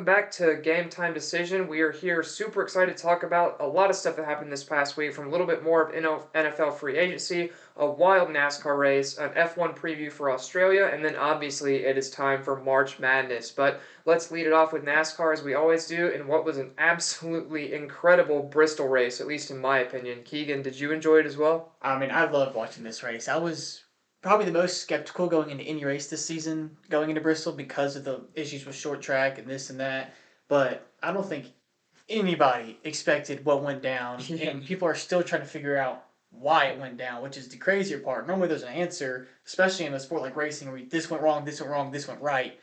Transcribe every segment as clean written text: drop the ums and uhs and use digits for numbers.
welcome back to Game Time Decision. We are here super excited to talk about a lot of stuff that happened this past week, from a little bit more of NFL free agency, a wild NASCAR race, an F1 preview for Australia, and then obviously it is time for March Madness. But let's lead it off with NASCAR as we always do in what was an absolutely incredible Bristol race, at least in my opinion. Keegan, did you enjoy it as well? I mean, I loved watching this race. I was probably the most skeptical going into any race this season, going into Bristol because of the issues with short track and this and that. But I don't think anybody expected what went down, and people are still trying to figure out why it went down, which is the crazier part. Normally, there's an answer, especially in a sport like racing, where this went wrong, this went wrong, this went right.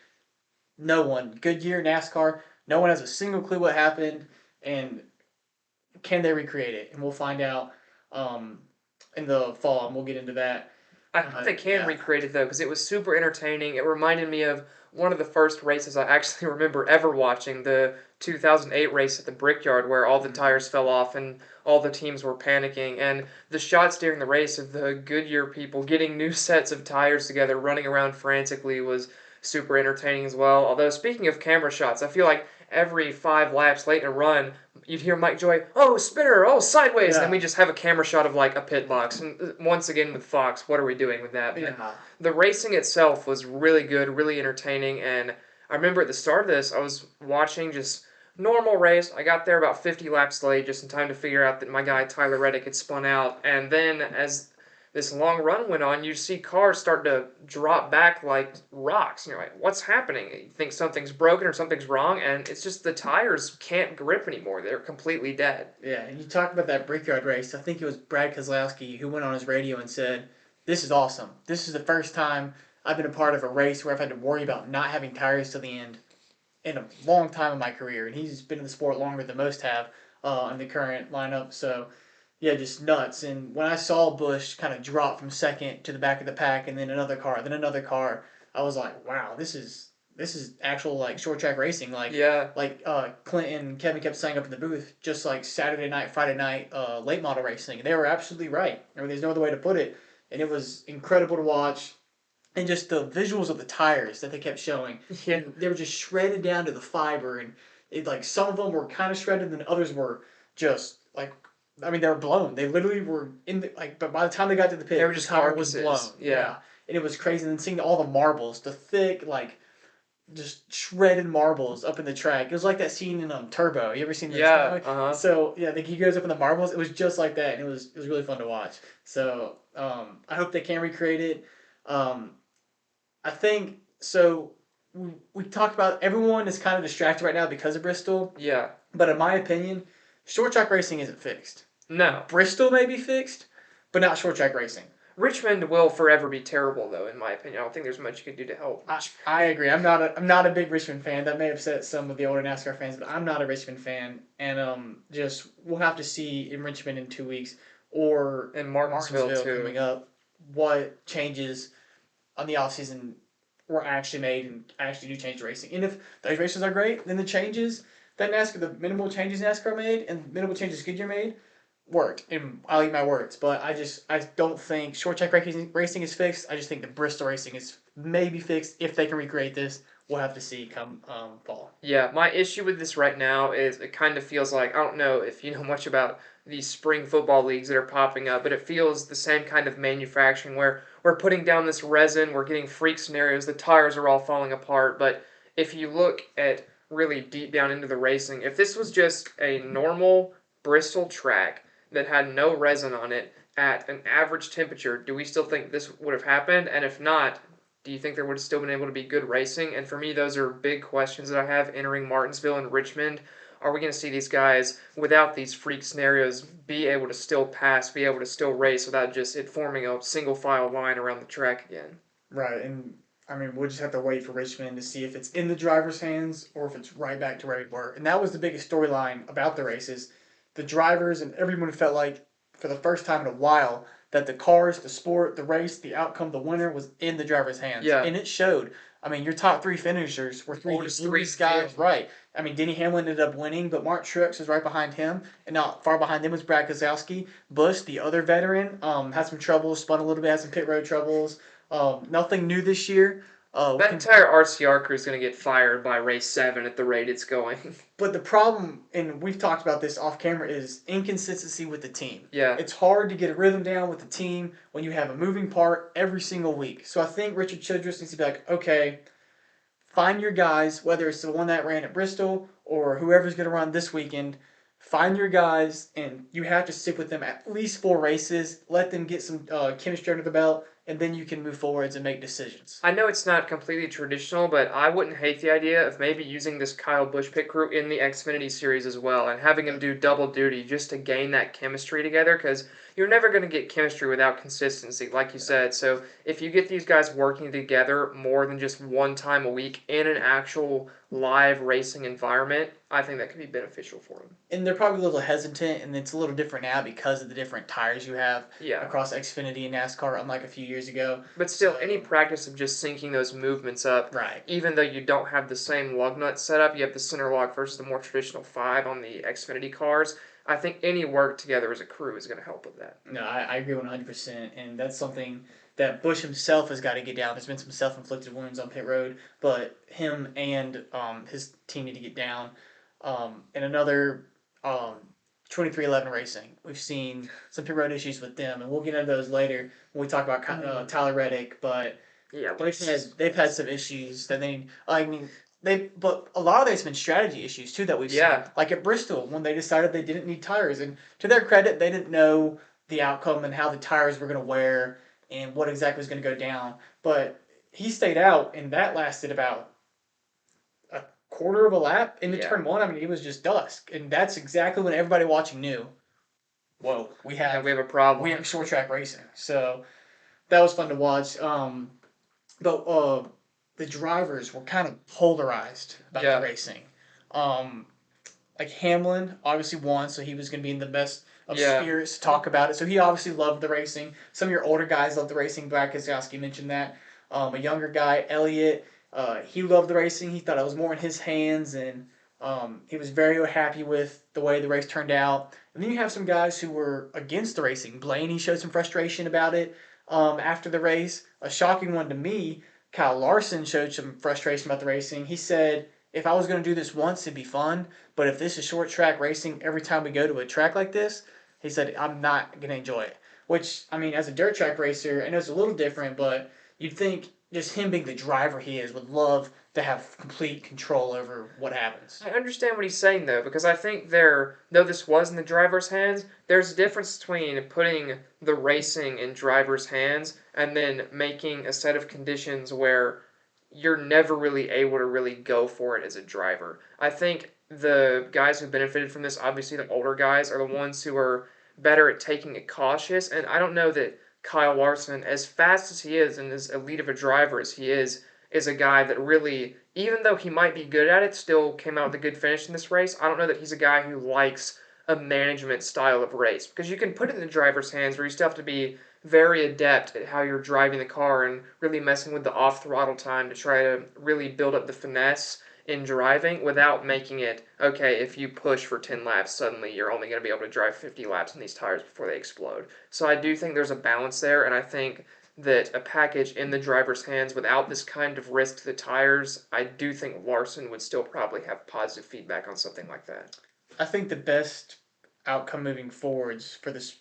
No one, Goodyear, NASCAR, no one has a single clue what happened, and can they recreate it? And we'll find out um, in the fall, and we'll get into that. I hope they can recreate it though, because it was super entertaining. It reminded me of one of the first races I actually remember ever watching, the 2008 race at the Brickyard, where all the tires fell off and all the teams were panicking. And the shots during the race of the Goodyear people getting new sets of tires together, running around frantically, was super entertaining as well. Although, speaking of camera shots, I feel like every 5 laps late in a run, you'd hear Mike Joy, oh, spinner, oh, sideways, and then we just have a camera shot of like a pit box. And once again with Fox, what are we doing with that? Yeah. The racing itself was really good, really entertaining, and I remember at the start of this, I was watching just normal race. I got there about 50 laps late, just in time to figure out that my guy Tyler Reddick had spun out, and then as this long run went on, you see cars start to drop back like rocks. And you're like, what's happening? You think something's broken or something's wrong, and it's just the tires can't grip anymore. They're completely dead. Yeah, and you talked about that Brickyard race. I think it was Brad Keselowski who went on his radio and said, "This is awesome. This is the first time I've been a part of a race where I've had to worry about not having tires to the end in a long time in my career." And he's been in the sport longer than most have in the current lineup. So, yeah, just nuts. And when I saw Bush kind of drop from second to the back of the pack, and then another car, I was like, "Wow, this is actual like short track racing." Yeah. Like Clinton and Kevin kept saying up in the booth, just like Saturday night, Friday night, late model racing. They were absolutely right. I mean, there's no other way to put it. And it was incredible to watch. And just the visuals of the tires that they kept showing, Yeah. they were just shredded down to the fiber, and like some of them were kind of shredded, and others were just like, I mean, they were blown. They literally were in the like, but by the time they got to the pit, They were just the tire was carcasses. blown. Yeah. And it was crazy. And then seeing all the marbles, the thick like just shredded marbles up in the track. It was like that scene in Turbo. You ever seen that? Yeah. Uh huh. So yeah, I think he goes up in the marbles. It was just like that, and it was really fun to watch. So I hope they can recreate it. Um, I think so. We talked about everyone is kind of distracted right now because of Bristol, Yeah. but in my opinion, short track racing isn't fixed. No. Bristol may be fixed, but not short track racing. Richmond will forever be terrible, though, in my opinion. I don't think there's much you can do to help. I agree. I'm not a big Richmond fan. That may upset some of the older NASCAR fans, but I'm not a Richmond fan. And just we'll have to see in Richmond in 2 weeks or In Martinsville, too. coming up what changes on the off season were actually made and actually do change racing. And if those races are great, then the changes that the minimal changes NASCAR made and minimal changes Goodyear made worked, and I'll eat my words. But I don't think short track racing is fixed. I just think the Bristol racing is maybe fixed. If they can recreate this, we'll have to see come fall. Yeah, my issue with this right now is it kind of feels like, I don't know if you know much about these spring football leagues that are popping up, but it feels the same kind of manufacturing where we're putting down this resin, we're getting freak scenarios, the tires are all falling apart. But if you look at really deep down into the racing, if this was just a normal Bristol track that had no resin on it at an average temperature, do we still think this would have happened? And if not, do you think there would have still been able to be good racing? And for me, those are big questions that I have entering Martinsville and Richmond. Are we going to see these guys, without these freak scenarios, be able to still pass, be able to still race without just it forming a single file line around the track again? Right, and I mean we'll just have to wait for Richmond to see if it's in the driver's hands or if it's right back to where we were. And that was the biggest storyline about the races. The drivers and everyone felt like for the first time in a while that the cars, the sport, the race, the outcome, the winner was in the driver's hands. Yeah. And it showed. I mean, your top three finishers were three Oldest three guys, field. right? I mean, Denny Hamlin ended up winning, but Mark Truex was right behind him, and not far behind them was Brad Keselowski. Bush, the other veteran, had some troubles, spun a little bit, had some pit road troubles. Nothing new this year. That entire RCR crew is going to get fired by race 7 at the rate it's going. But the problem, and we've talked about this off camera, is inconsistency with the team. Yeah. It's hard to get a rhythm down with the team when you have a moving part every single week. So I think Richard Childress needs to be like, okay, find your guys, whether it's the one that ran at Bristol or whoever's going to run this weekend. Find your guys, and you have to stick with them at least 4 races. Let them get some chemistry under the belt, and then you can move forwards and make decisions. I know it's not completely traditional, but I wouldn't hate the idea of maybe using this Kyle Busch pit crew in the Xfinity series as well and having him do double duty just to gain that chemistry together because you're never going to get chemistry without consistency, like you said. So if you get these guys working together more than just one time a week in an actual live racing environment, I think that could be beneficial for them. And they're probably a little hesitant, and it's a little different now because of the different tires you have Yeah. across Xfinity and NASCAR, unlike a few years ago. But still, any practice of just syncing those movements up, Right. even though you don't have the same lug nut setup, you have the center lock versus the more traditional 5 on the Xfinity cars. I think any work together as a crew is going to help with that. No, I agree 100%, and that's something that Bush himself has got to get down. There's been some self-inflicted wounds on pit road, but him and his team need to get down. And another 2311 Racing, we've seen some pit road issues with them, and we'll get into those later when we talk about Tyler Reddick. But Yeah, they've had some issues that but a lot of it's been strategy issues too that we've seen. Like at Bristol, when they decided they didn't need tires, and to their credit, they didn't know the outcome and how the tires were going to wear and what exactly was going to go down. But he stayed out, and that lasted about a quarter of a lap into turn 1. I mean, it was just dusk, and that's exactly when everybody watching knew, whoa, we have a problem. We have short track racing. So that was fun to watch. But the drivers were kind of polarized about the racing. Like Hamlin obviously won, so he was going to be in the best of spirits to talk about it. So he obviously loved the racing. Some of your older guys loved the racing. Brad Keselowski mentioned that. A younger guy, Elliott, he loved the racing. He thought it was more in his hands, and he was very happy with the way the race turned out. And then you have some guys who were against the racing. Blaney showed some frustration about it after the race. A shocking one to me, Kyle Larson showed some frustration about the racing. He said, if I was going to do this once, it'd be fun. But if this is short track racing every time we go to a track like this, he said, I'm not going to enjoy it. Which, I mean, as a dirt track racer, I know it's a little different, but you'd think just him being the driver he is would love to have complete control over what happens. I understand what he's saying, though, because I think though this was in the driver's hands, there's a difference between putting the racing in driver's hands and then making a set of conditions where you're never really able to really go for it as a driver. I think the guys who benefited from this, obviously the older guys, are the ones who are better at taking it cautious, and I don't know that Kyle Larson, as fast as he is and as elite of a driver as he is a guy that really, even though he might be good at it, still came out with a good finish in this race. I don't know that he's a guy who likes a management style of race, because you can put it in the driver's hands where you still have to be very adept at how you're driving the car and really messing with the off throttle time to try to really build up the finesse in driving without making it, okay, if you push for 10 laps, suddenly you're only going to be able to drive 50 laps in these tires before they explode. So I do think there's a balance there, and I think that a package in the driver's hands without this kind of risk to the tires, I do think Larson would still probably have positive feedback on something like that. I think the best outcome moving forwards for this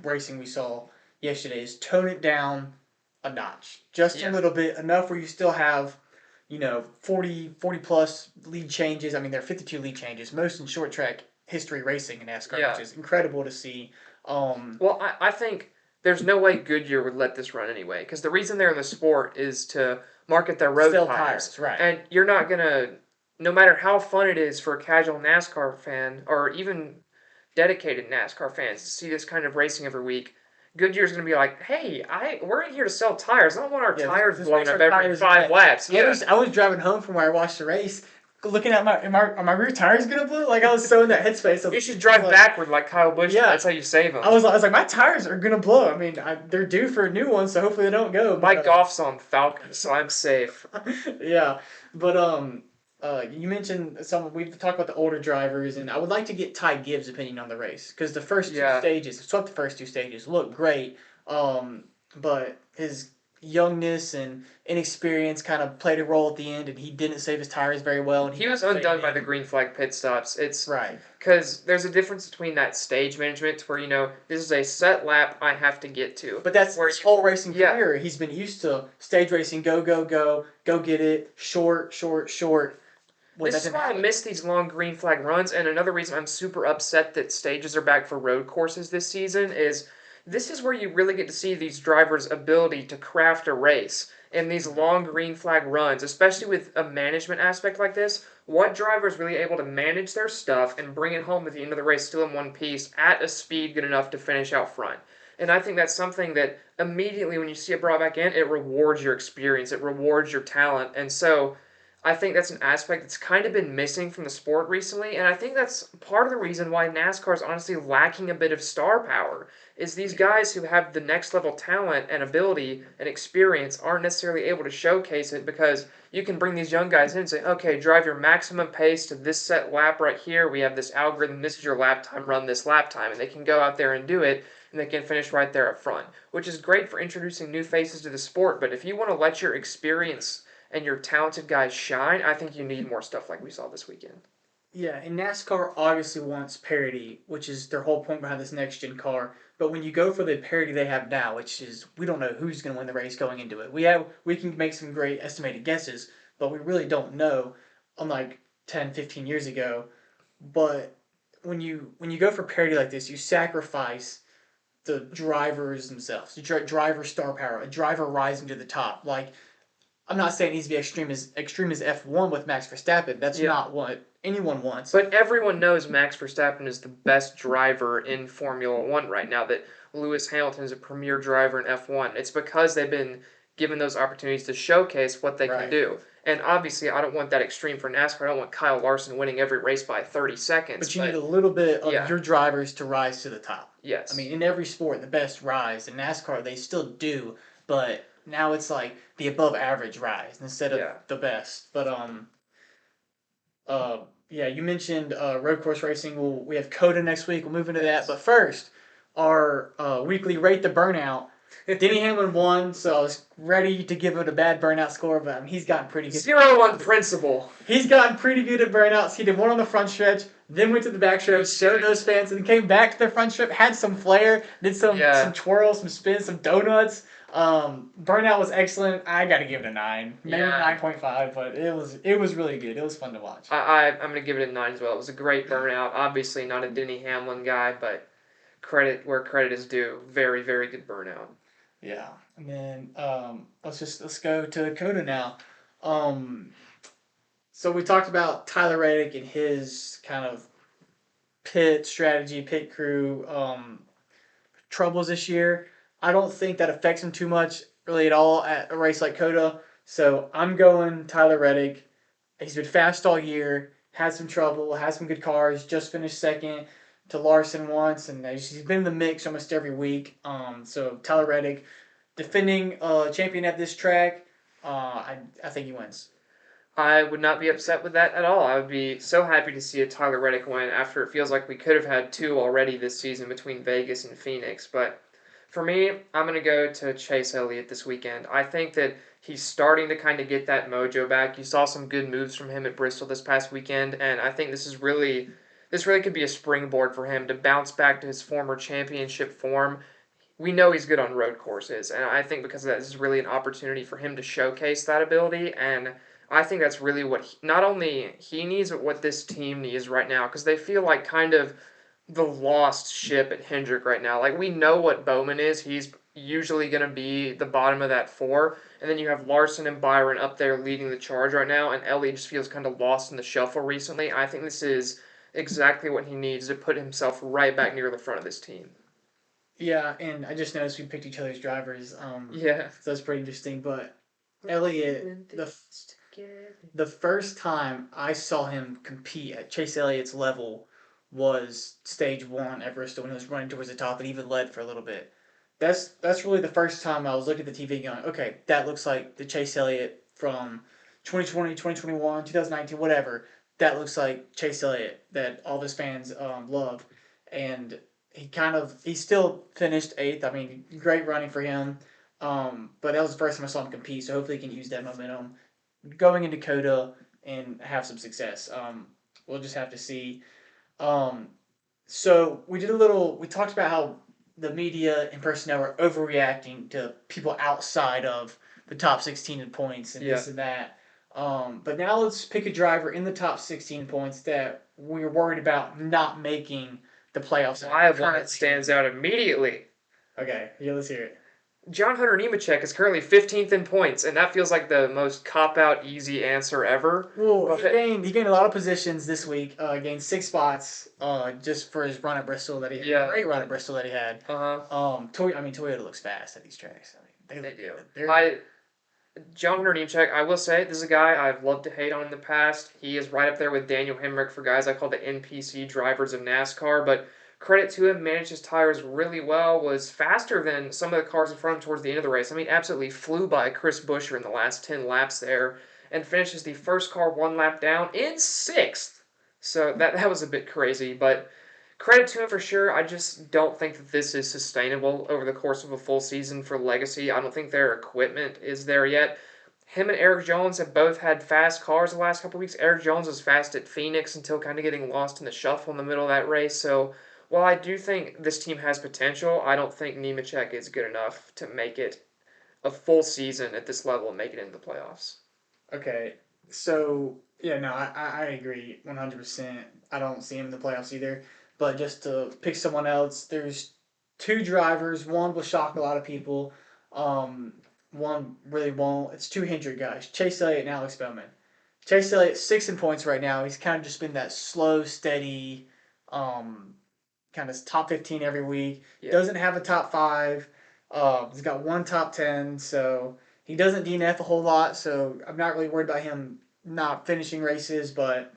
racing we saw yesterday is tone it down a notch. Just a little bit, enough where you still have 40 plus lead changes. I mean, there are 52 lead changes, most in short track history racing in NASCAR, which is incredible to see. Well, I think there's no way Goodyear would let this run anyway, because the reason they're in the sport is to market their road tires. Right. And you're not going to, no matter how fun it is for a casual NASCAR fan, or even dedicated NASCAR fans to see this kind of racing every week, Goodyear's going to be like, hey, we're in here to sell tires. I don't want our tires blowing up every 5 laps. I was driving home from where I watched the race, looking at are my rear tires going to blow? Like, I was so in that headspace. You should drive backward like Kyle Busch. Yeah. That's how you save them. I was like, my tires are going to blow. I mean, they're due for a new one, so hopefully they don't go. My golf's on Falcon, so I'm safe. Yeah, but you mentioned we've talked about the older drivers, and I would like to get Ty Gibbs' opinion on the race, because the first two stages, swept the first 2 stages, looked great, but youngness and inexperience kind of played a role at the end, and he didn't save his tires very well, and he He got was undone faded by the in. green flag pit stops. It's Right. because there's a difference between that stage management where this is a set lap I have to get to. But that's Where his whole racing yeah, career. He's been used to stage racing, go, go, go get it, short, short, short. Well, that this is didn't why I happen. miss these long green flag runs, and another reason I'm super upset that stages are back for road courses this season is this is where you really get to see these drivers' ability to craft a race. In these long green flag runs, especially with a management aspect like this, what driver is really able to manage their stuff and bring it home at the end of the race still in one piece at a speed good enough to finish out front? And I think that's something that immediately when you see it brought back in, it rewards your experience, it rewards your talent. And so I think that's an aspect that's kind of been missing from the sport recently, and I think that's part of the reason why NASCAR is honestly lacking a bit of star power. Is these guys who have the next level talent and ability and experience aren't necessarily able to showcase it because you can bring these young guys in and say, okay, drive your maximum pace to this set lap right here. We have this algorithm. This is your lap time. Run this lap time, and they can go out there and do it, and they can finish right there up front, which is great for introducing new faces to the sport. But if you want to let your experience and your talented guys shine, I think you need more stuff like we saw this weekend. Yeah, and NASCAR obviously wants parity, which is their whole point behind this next gen car. But when you go for the parity they have now, which is we don't know who's going to win the race going into it. We can make some great estimated guesses, but we really don't know. Unlike 10, 15 years ago, but when you go for parity like this, you sacrifice the drivers themselves, the driver star power, a driver rising to the top. Like I'm not saying it needs to be extreme as F1 with Max Verstappen. That's Yeah. not what anyone wants. But everyone knows Max Verstappen is the best driver in Formula One right now, that Lewis Hamilton is a premier driver in F1. It's because they've been given those opportunities to showcase what they can Right. do. And obviously, I don't want that extreme for NASCAR. I don't want Kyle Larson winning every race by 30 seconds. But you need a little bit of yeah, your drivers to rise to the top. I yes. mean, in every sport, the best rise. In NASCAR, they still do, but now it's like the above average rise instead of Yeah. the best. But uh, yeah, you mentioned road course racing. We have COTA next week. We'll move into that. But first, our weekly rate the burnout. Denny Hamlin won, so I was ready to give it a bad burnout score, but he's gotten pretty good. 0 on principle. He's gotten pretty good at burnouts. He did one on the front stretch, then went to the back stretch, showed those fans, and then came back to the front stretch, had some flair, did some twirls, some spins, some donuts. Burnout was excellent. I got to give it a 9, maybe 9.5, but it was really good. It was fun to watch. I'm going to give it a 9 as well. It was a great burnout. Obviously, not a Denny Hamlin guy, but credit where credit is due. Very, very good burnout. Yeah, and then let's go to COTA now. So we talked about Tyler Reddick and his kind of pit strategy, pit crew troubles this year. I don't think that affects him too much, really at all, at a race like COTA. So I'm going Tyler Reddick. He's been fast all year, had some trouble, had some good cars, just finished second to Larson once, and he's been in the mix almost every week. So Tyler Reddick, defending champion at this track, I think he wins. I would not be upset with that at all. I would be so happy to see a Tyler Reddick win after it feels like we could have had 2 already this season between Vegas and Phoenix. But for me, I'm going to go to Chase Elliott this weekend. I think that he's starting to kind of get that mojo back. You saw some good moves from him at Bristol this past weekend, and I think this really could be a springboard for him to bounce back to his former championship form. We know he's good on road courses, and I think because of that, this is really an opportunity for him to showcase that ability. And I think that's really what not only he needs, but what this team needs right now, because they feel like kind of the lost ship at Hendrick right now. Like we know what Bowman is; he's usually going to be the bottom of that 4, and then you have Larson and Byron up there leading the charge right now, and Ellie just feels kind of lost in the shuffle recently. I think this is exactly what he needs to put himself right back near the front of this team. Yeah, and I just noticed we picked each other's drivers. Yeah. So that's pretty interesting. But Elliott, the first time I saw him compete at Chase Elliott's level was stage 1 at Bristol when he was running towards the top and even led for a little bit. That's really the first time I was looking at the TV going, okay, that looks like the Chase Elliott from 2020, 2021, 2019, whatever. That looks like Chase Elliott that all of his fans love. And he still finished 8th. I mean, great running for him. But that was the first time I saw him compete, so hopefully he can use that momentum going into COTA and have some success. We'll just have to see. Um, so we talked about how the media and personnel are overreacting to people outside of the top 16 in points and Yeah. this and that. But now let's pick a driver in the top 16 points that we're worried about not making the playoffs. I have one that stands out immediately. Okay, yeah, let's hear it. John Hunter Nemechek is currently 15th in points, and that feels like the most cop out, easy answer ever. Well, But he gained a lot of positions this week. Gained 6 spots. Just for his run at Bristol that he had. yeah, Great run at Bristol that he had. uh huh, Toyota looks fast at these tracks. I mean, they do. they're I John Hunter Nemechek, I will say, this is a guy I've loved to hate on in the past. He is right up there with Daniel Hemrick for guys I call the NPC drivers of NASCAR, but credit to him, managed his tires really well, was faster than some of the cars in front of him towards the end of the race. I mean, absolutely flew by Chris Buescher in the last 10 laps there, and finishes the first car one lap down in sixth. So that was a bit crazy, but credit to him for sure. I just don't think that this is sustainable over the course of a full season for Legacy. I don't think their equipment is there yet. Him and Eric Jones have both had fast cars the last couple weeks. Eric Jones was fast at Phoenix until kind of getting lost in the shuffle in the middle of that race. So while I do think this team has potential, I don't think Nemechek is good enough to make it a full season at this level and make it into the playoffs. okay. So yeah, no, I agree 100%. I don't see him in the playoffs either. But just to pick someone else, there's two drivers. One will shock a lot of people. Um, One really won't. It's two Hendrick guys, Chase Elliott and Alex Bowman. Chase Elliott 6 in points right now. He's kind of just been that slow, steady, um, kind of top 15 every week. Yeah. Doesn't have a top five. He's got one top 10, so he doesn't DNF a whole lot. So I'm not really worried about him not finishing races. But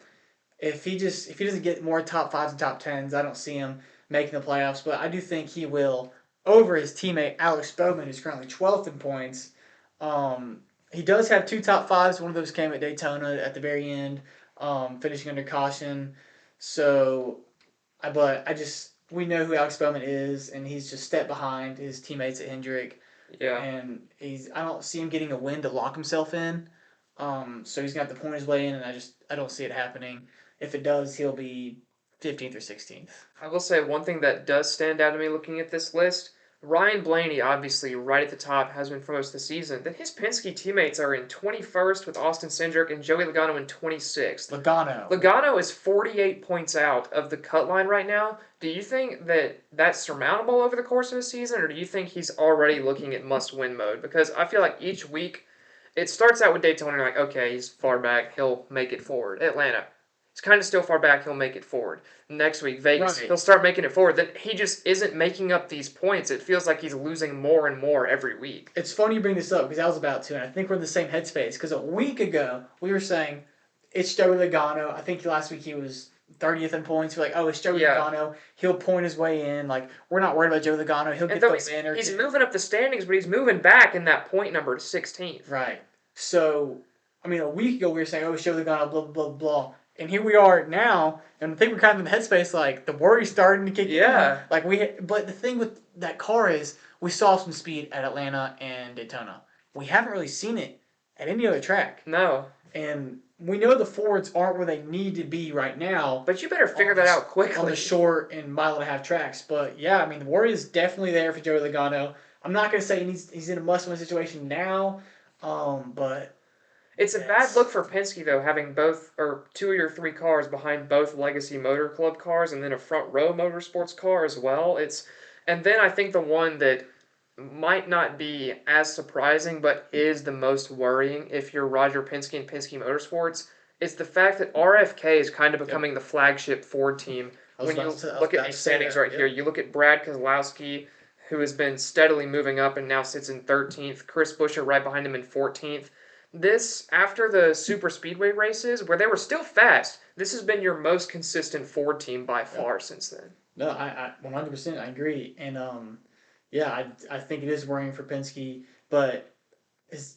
if he doesn't get more top fives and top tens, I don't see him making the playoffs. But I do think he will over his teammate Alex Bowman, who's currently 12th in points. He does have two top fives. One of those came at Daytona at the very end, finishing under caution. So but I just we know who Alex Bowman is, and he's just stepped behind his teammates at Hendrick, Yeah. and I don't see him getting a win to lock himself in. So he's gonna have to point his way in, and I don't see it happening. If it does, he'll be 15th or 16th. I will say one thing that does stand out to me looking at this list. Ryan Blaney, obviously right at the top, has been for most of the season. Then his Penske teammates are in 21st with Austin Cindric and Joey Logano in 26th. Logano. Logano is 48 points out of the cut line right now. Do you think that that's surmountable over the course of a season, or do you think he's already looking at must-win mode? Because I feel like each week it starts out with Daytona, and you're like, okay, he's far back, he'll make it forward. Atlanta, he's kind of still far back, he'll make it forward. Next week, Vegas, Right. he'll start making it forward. Then he just isn't making up these points. It feels like he's losing more and more every week. It's funny you bring this up because I was about to, and I think we're in the same headspace. Because a week ago we were saying it's Joey Logano. I think last week he was 30th in points. We're like, oh, it's Joey Yeah. Logano. He'll point his way in. Like we're not worried about Joey Logano. He'll And get though the win. he's moving up the standings, but he's moving back in that point number to 16th. Right. So, I mean, a week ago we were saying, oh, show the gun, blah, blah, blah. And here we are now, and I think we're kind of in the headspace, like, the worry's starting to kick in. Yeah. But the thing with that car is, we saw some speed at Atlanta and Daytona. We haven't really seen it at any other track. No. And we know the Fords aren't where they need to be right now. But you better figure that out quickly. On the short and mile-and-a-half tracks. But, yeah, I mean, the worry is definitely there for Joey Logano. I'm not going to say he's in a must-win situation now, but it's a bad look for Penske though, having both or two of your three cars behind both Legacy Motor Club cars and then a front row motorsports car as well. And then I think the one that might not be as surprising but is the most worrying if you're Roger Penske and Penske Motorsports is the fact that RFK is kind of becoming the flagship Ford team. When you look at these standings right here, you look at Brad Keselowski, who has been steadily moving up and now sits in 13th. Chris Buescher right behind him in 14th. This, after the super speedway races, where they were still fast, this has been your most consistent Ford team by far since then. No, I 100% I agree. And yeah, I think it is worrying for Penske, but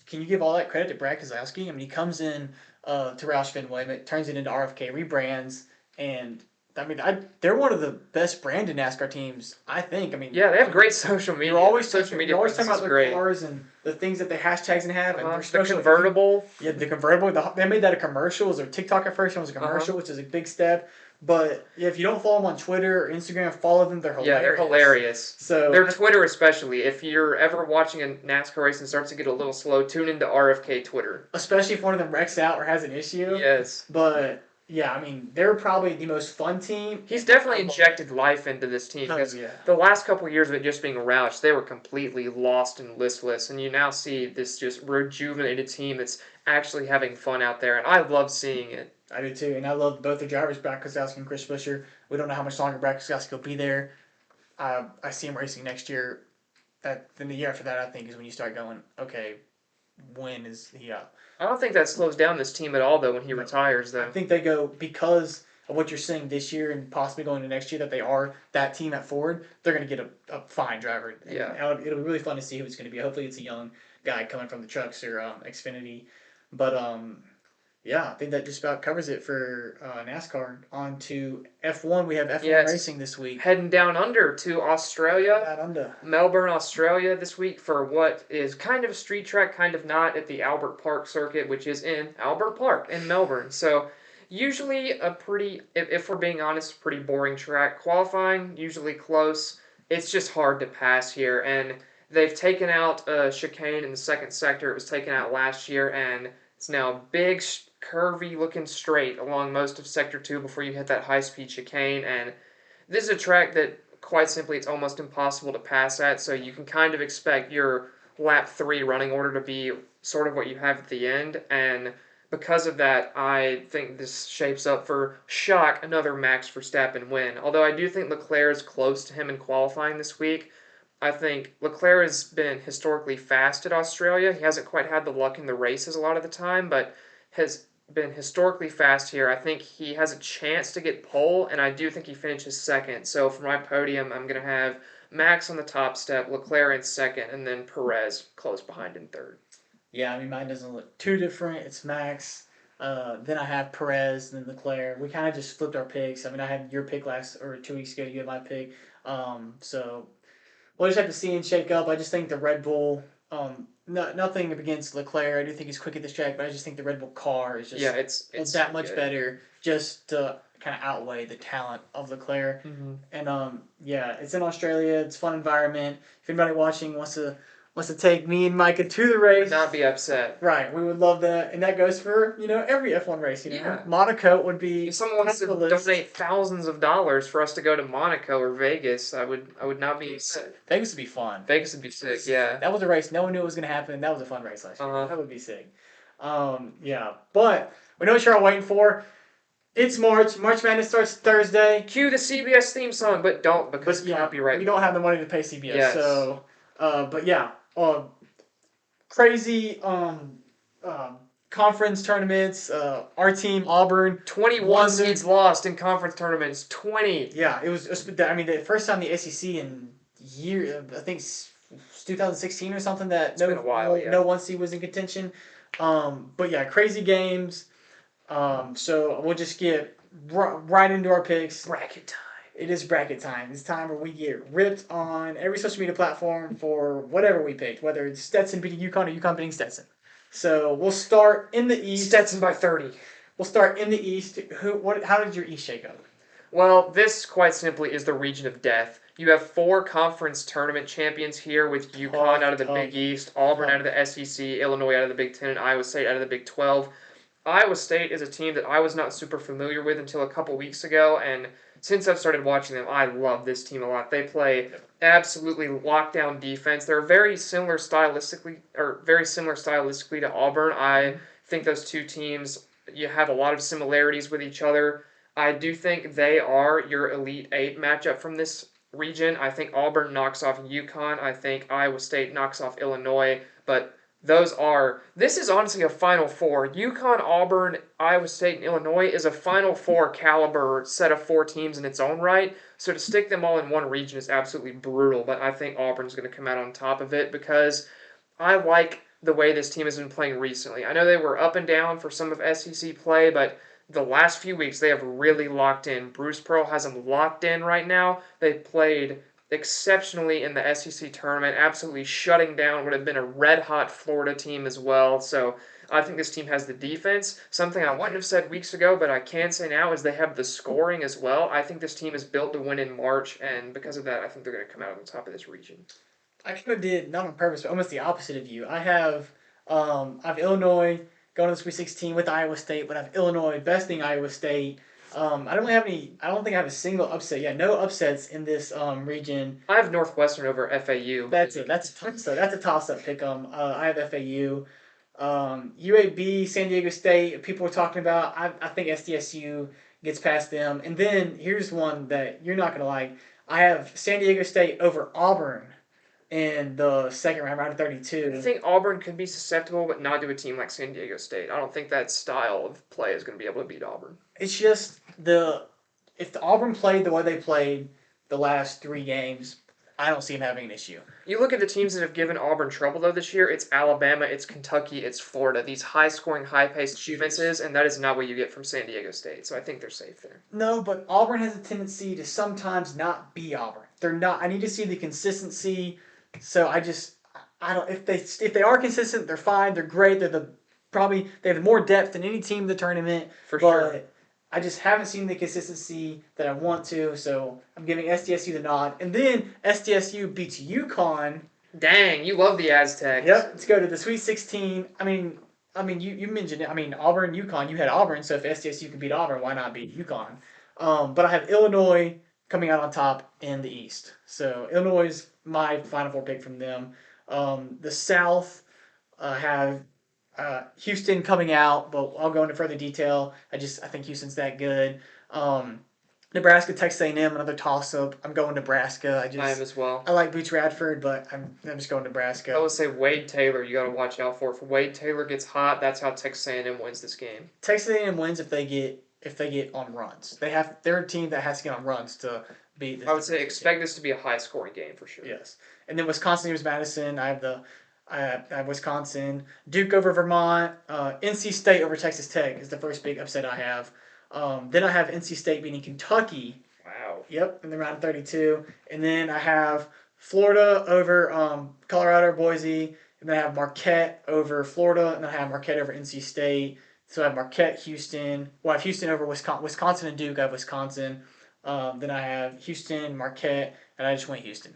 can you give all that credit to Brad Keselowski? I mean, he comes in to Roush Fenway, turns it into RFK, rebrands, and I mean, they're one of the best branded NASCAR teams, I think. I mean, Yeah, they have great social media. Their social you're media always talking presence about is their great. cars and the things that the hashtags and have, and their The special. convertible. Yeah, the convertible. They made that a commercial. It was a TikTok at first. It was a commercial, which is a big step. But yeah, if you don't follow them on Twitter or Instagram, follow them. They're Yeah, they're hilarious. hilarious. So Their Twitter especially. If you're ever watching a NASCAR race and starts to get a little slow, tune into RFK Twitter. especially if one of them wrecks out or has an issue. Yes. But yeah, I mean, they're probably the most fun team. He's definitely injected life into this team Oh, because yeah. the last couple of years of it just being Roush, they were completely lost and listless, and you now see this just rejuvenated team that's actually having fun out there, and I love seeing it. I do too, and I love both the drivers, Brad Keselowski and Chris Buescher. We don't know how much longer Brad Keselowski will be there. I see him racing next year. Then the year after that, I think, is when you start going, okay, when is he up? I don't think that slows down this team at all, though, when he retires, I though. think they go because of what you're seeing this year and possibly going to next year that they are that team at Ford. They're going to get a fine driver. And Yeah. it'll be really fun to see who it's going to be. Hopefully, it's a young guy coming from the trucks or Xfinity. But yeah, I think that just about covers it for NASCAR. On to F1. We have F1 Yes. racing this week. Heading down under to Australia. That under. Melbourne, Australia this week for what is kind of a street track, kind of not, at the Albert Park circuit, which is in Albert Park in Melbourne. So usually a pretty, if we're being honest, pretty boring track. Qualifying, usually close. It's just hard to pass here. And they've taken out a chicane in the second sector. It was taken out last year, and it's now big, curvy looking straight along most of Sector 2 before you hit that high-speed chicane. And this is a track that, quite simply, it's almost impossible to pass at, so you can kind of expect your lap 3 running order to be sort of what you have at the end, and because of that, I think this shapes up for, shock, another Max Verstappen win. Although I do think Leclerc is close to him in qualifying this week. I think Leclerc has been historically fast at Australia. He hasn't quite had the luck in the races a lot of the time, but has been historically fast here. I think he has a chance to get pole, and I do think he finishes second. So for my podium, I'm going to have Max on the top step, Leclerc in second, and then Perez close behind in third. Yeah, I mean, mine doesn't look too different. It's Max. Then I have Perez, then Leclerc. We kind of just flipped our picks. I mean, I had your pick last or 2 weeks ago. You had my pick. So we'll just have to see and shake up. I just think the Red Bull. Nothing against Leclerc. I do think he's quick at this track, but I just think the Red Bull car is just it's that much better, just to kind of outweigh the talent of Leclerc. Mm-hmm. And yeah, it's in Australia. It's a fun environment. If anybody watching wants to take me and Micah to the race, Not be upset. right? We would love that, and that goes for every F1 race. Yeah. Monaco would be. If someone wants to donate thousands of dollars for us to go to Monaco or Vegas, I would not be upset. Vegas would be fun. Vegas would be sick, yeah. That was a race no one knew it was going to happen. That was a fun race last year. Uh-huh. That would be sick. Yeah, but we know what you're all waiting for. It's March. March Madness starts Thursday. Cue the CBS theme song, but don't because copyright. We don't have the money to pay CBS. Yes. So, but yeah, crazy conference tournaments. Our team Auburn 21 seeds lost in conference tournaments. 20. Yeah, it was. I mean, the first time the SEC in I think 2016 or something that It's been a while, yeah. no one seed was in contention. But yeah, crazy games. So we'll just get right into our picks. Bracket time. It is bracket time. It's time where we get ripped on every social media platform for whatever we picked, whether it's Stetson beating UConn or UConn beating Stetson. So we'll start in the East. Stetson by 30. We'll start in the East. How did your East shake up? Well, this quite simply is the region of death. You have 4 conference tournament champions here with UConn out of the Big East, Auburn out of the SEC, Illinois out of the Big Ten, and Iowa State out of the Big 12. Iowa State is a team that I was not super familiar with until a couple weeks ago, and since I've started watching them, I love this team a lot. They play absolutely lockdown defense. They're very similar stylistically to Auburn. I think those two teams, you have a lot of similarities with each other. I do think they are your Elite Eight matchup from this region. I think Auburn knocks off UConn. I think Iowa State knocks off Illinois. But this is honestly a Final Four. UConn, Auburn, Iowa State, and Illinois is a Final Four caliber set of 4 teams in its own right. So to stick them all in one region is absolutely brutal. But I think Auburn's going to come out on top of it because I like the way this team has been playing recently. I know they were up and down for some of SEC play, but the last few weeks they have really locked in. Bruce Pearl has them locked in right now. They played exceptionally in the SEC tournament, absolutely shutting down what had been a red hot Florida team as well. So I think this team has the defense. Something I wouldn't have said weeks ago, but I can say now is they have the scoring as well. I think this team is built to win in March, and because of that, I think they're going to come out on top of this region. I kind of did not on purpose, but almost the opposite of you. I have Illinois going to the Sweet 16 with Iowa State, but I have Illinois besting Iowa State. I don't really have any. I don't think I have a single upset. Yeah, no upsets in this region. I have Northwestern over FAU. That's it. That's a toss up pick 'em. I have FAU. UAB, San Diego State. People were talking about. I think SDSU gets past them. And then here's one that you're not gonna like. I have San Diego State over Auburn in the second round, round of I 32. think Auburn could be susceptible, but not to a team like San Diego State. I don't think that style of play is going to be able to beat Auburn. It's just if the Auburn played the way they played the last 3 games, I don't see them having an issue. You look at the teams that have given Auburn trouble though this year. It's Alabama, it's Kentucky, it's Florida. These high-scoring, high-paced defenses, and that is not what you get from San Diego State. So I think they're safe there. No, but Auburn has a tendency to sometimes not be Auburn. They're not. I need to see the consistency. So I don't if they are consistent, they're fine. They're great. They have more depth than any team in the tournament. For But sure. I just haven't seen the consistency that I want to. So I'm giving SDSU the nod, and then SDSU beats UConn. Dang, you love the Aztecs. Yep, let's go to the Sweet 16. You mentioned it. I mean, Auburn, UConn. You had Auburn, so if SDSU can beat Auburn, why not beat UConn? But I have Illinois coming out on top in the East. So Illinois is my Final Four pick from them. The South have Houston coming out, but I'll go into further detail. I think Houston's that good. Nebraska, Texas A&M, another toss-up. I'm going Nebraska. I am as well. I like Boots Radford, but I'm just going I Nebraska. would say Wade Taylor. You got to watch out for. If Wade Taylor gets hot, that's how Texas A&M wins this game. Texas A&M wins if they get on runs. They're a team that has to get on runs to beat. I would say expect this to be a high-scoring game for sure. Yes, and then Wisconsin versus Madison. I have Wisconsin, Duke over Vermont, NC State over Texas Tech is the first big upset I have. Then I have NC State beating Kentucky. Wow. Yep, in the round of 32, and then I have Florida over Colorado, Boise, and then I have Marquette over Florida, and then I have Marquette over NC State. So I have Marquette, Houston. Well, I have Houston over Wisconsin and Duke. I have Wisconsin. Then I have Houston, Marquette, and I just went Houston.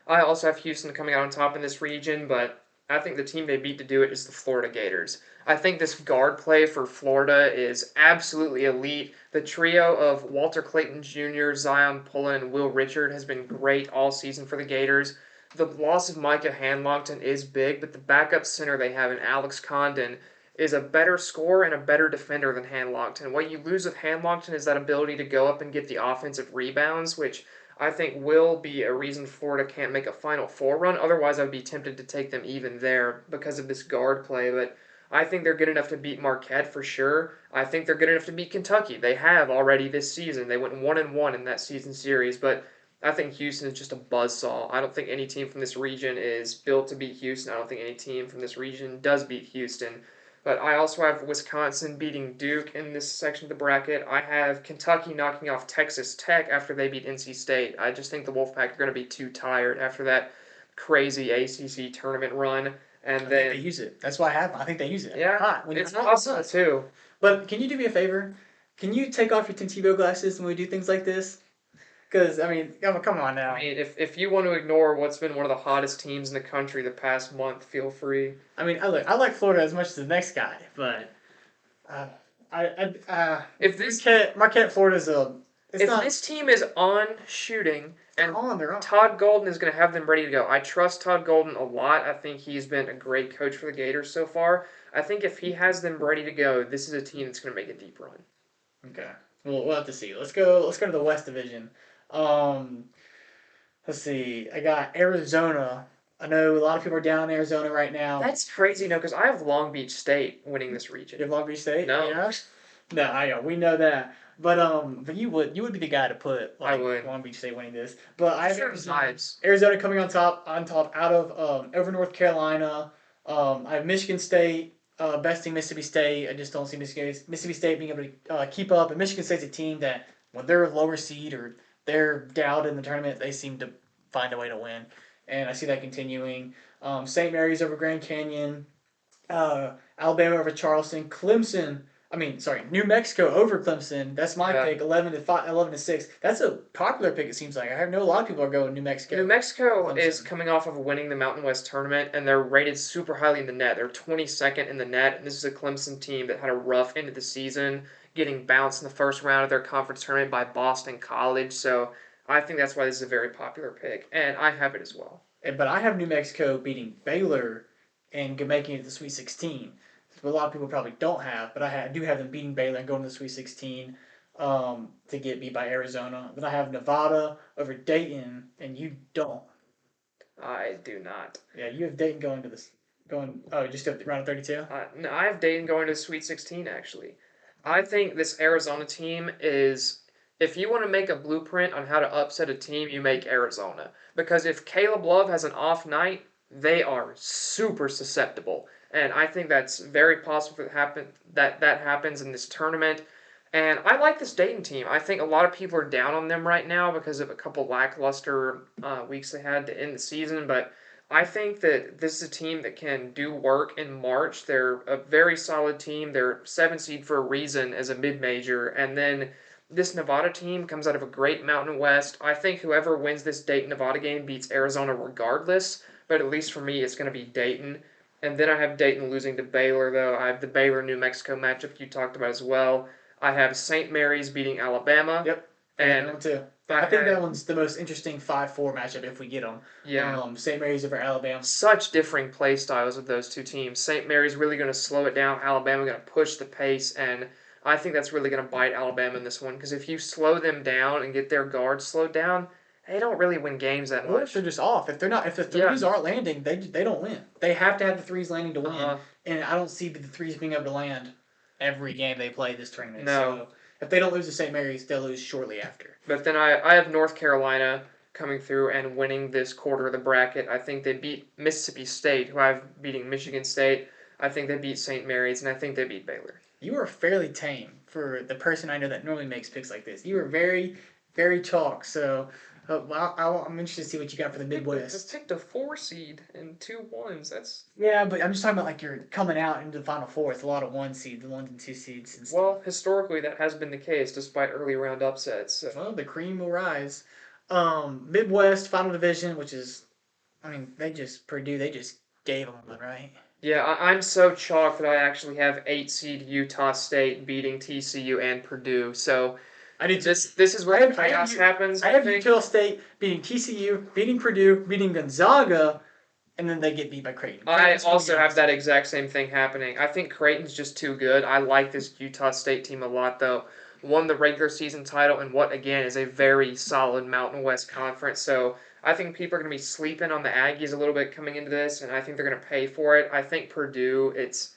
I also have Houston coming out on top in this region, but I think the team they beat to do it is the Florida Gators. I think this guard play for Florida is absolutely elite. The trio of Walter Clayton Jr., Zion Pullen, and Will Richard has been great all season for the Gators. The loss of Micah Hanlongton is big, but the backup center they have in Alex Condon is a better scorer and a better defender than Hanlongton. What you lose with Hanlongton is that ability to go up and get the offensive rebounds, which I think will be a reason Florida can't make a Final Four run. Otherwise, I would be tempted to take them even there because of this guard play. But I think they're good enough to beat Marquette for sure. I think they're good enough to beat Kentucky. They have already this season. They went 1-1 in that season series. But I think Houston is just a buzzsaw. I don't think any team from this region is built to beat Houston. I don't think any team from this region does beat Houston. But I also have Wisconsin beating Duke in this section of the bracket. I have Kentucky knocking off Texas Tech after they beat NC State. I just think the Wolfpack are going to be too tired after that crazy ACC tournament run. And I think then they use it. That's why I think they use it. yeah, Hot. When it's hot, possible too. But can you do me a favor? Can you take off your Tintivo glasses when we do things like this? Because come on now. I mean, if you want to ignore what's been one of the hottest teams in the country the past month, feel free. I like Florida as much as the next guy, but If this Marquette Florida's a. It's if not this team is on shooting and on. They're on. Todd Golden is going to have them ready to go. I trust Todd Golden a lot. I think he's been a great coach for the Gators so far. I think if he has them ready to go, this is a team that's going to make a deep run. Okay. We'll have to see. Let's go to the West Division. Let's see. I got Arizona. I know a lot of people are down in Arizona right now. That's crazy, no, because I have Long Beach State winning this region. You have Long Beach State? No. Yeah? No, I know. We know that. But you would be the guy to put I would. Long Beach State winning this. But I have Sure, vibes. Arizona coming on top out of over North Carolina. I have Michigan State besting Mississippi State. I just don't see Mississippi State being able to keep up. And Michigan State's a team that when they're a lower seed or they're down in the tournament, they seem to find a way to win. And I see that continuing. St. Mary's over Grand Canyon, Alabama over Charleston, Clemson. I mean, sorry, New Mexico over Clemson. That's my Yeah. pick. 11-5, 11-6. That's a popular pick. It seems like I know a lot of people are going New New Mexico. Mexico is Clemson. coming off of winning the Mountain West tournament, and they're rated super highly in the net. They're 22nd in the net, and this is a Clemson team that had a rough end of the season, getting bounced in the first round of their conference tournament by Boston College. So I think that's why this is a very popular pick, and I have it as well. But I have New Mexico beating Baylor and making it to the Sweet 16. What a lot of people probably don't have, but do have them beating Baylor and going to the Sweet 16 to get beat by Arizona. Then I have Nevada over Dayton, and you don't. I do not. Yeah, you have Dayton going to this going. Oh, just up the round of 32. No, I have Dayton going to the Sweet 16, actually. I think this Arizona team is. If you want to make a blueprint on how to upset a team, you make Arizona. Because if Caleb Love has an off night, they are super susceptible. And I think that's very possible that happens in this tournament. And I like this Dayton team. I think a lot of people are down on them right now because of a couple lackluster weeks they had to end the season. But I think that this is a team that can do work in March. They're a very solid team. They're 7 seed for a reason as a mid major. And then this Nevada team comes out of a great Mountain West. I think whoever wins this Dayton Nevada game beats Arizona regardless. But at least for me, it's going to be Dayton. And then I have Dayton losing to Baylor, though. I have the Baylor New Mexico matchup you talked about as well. I have St. Mary's beating Alabama, Yep, I got that and one too. I I think that had one's the most interesting 5-4 matchup if we get them. yeah, St. Mary's over Alabama. such differing play styles of those two teams. St. Mary's really going to slow it down. Alabama going to push the pace, and I think that's really going to bite Alabama in this one because if you slow them down and get their guards slowed down, they don't really win games that Or if they're much. just off. If the Yeah, threes aren't landing, they don't win. They have to have the threes landing to win, uh, and I don't see the threes being able to land every game they play this tournament. no. So if they don't lose to St. Mary's, they'll lose shortly after. But then I have North Carolina coming through and winning this quarter of the bracket. I think they beat Mississippi State, who I've beating Michigan State. I think they beat St. Mary's, and I think they beat Baylor. You are fairly tame for the person I know that normally makes picks like this. You are very, very chalk. So I'm interested to see what you got for the Midwest. I picked a 4 seed and 2 1s. That's Yeah, but I'm just talking about like you're coming out into the Final Four with a lot of 1 seeds, the 1s and 2 seeds and stuff. well, historically that has been the case despite early round upsets. So. Well, the cream will rise. Midwest Final Division, which is, I mean, Purdue, they just gave them one, right? Yeah, I'm so chalk that I actually have 8 seed Utah State beating TCU and Purdue. So I did. this is where the chaos happens. I have Utah State beating TCU, beating Purdue, beating Gonzaga, and then they get beat by Creighton. I also have that exact same thing happening. I think Creighton's just too good. I like this Utah State team a lot, though. Won the regular season title in what, again, is a very solid Mountain West conference. So I think people are going to be sleeping on the Aggies a little bit coming into this, and I think they're going to pay for it. I think Purdue, it's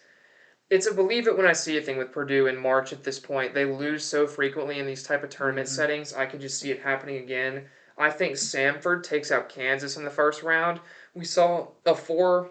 a believe it when I see a thing with Purdue in March at this point. They lose so frequently in these type of tournament settings. I could just see it happening again. I think Samford takes out Kansas in the first round. We saw a 4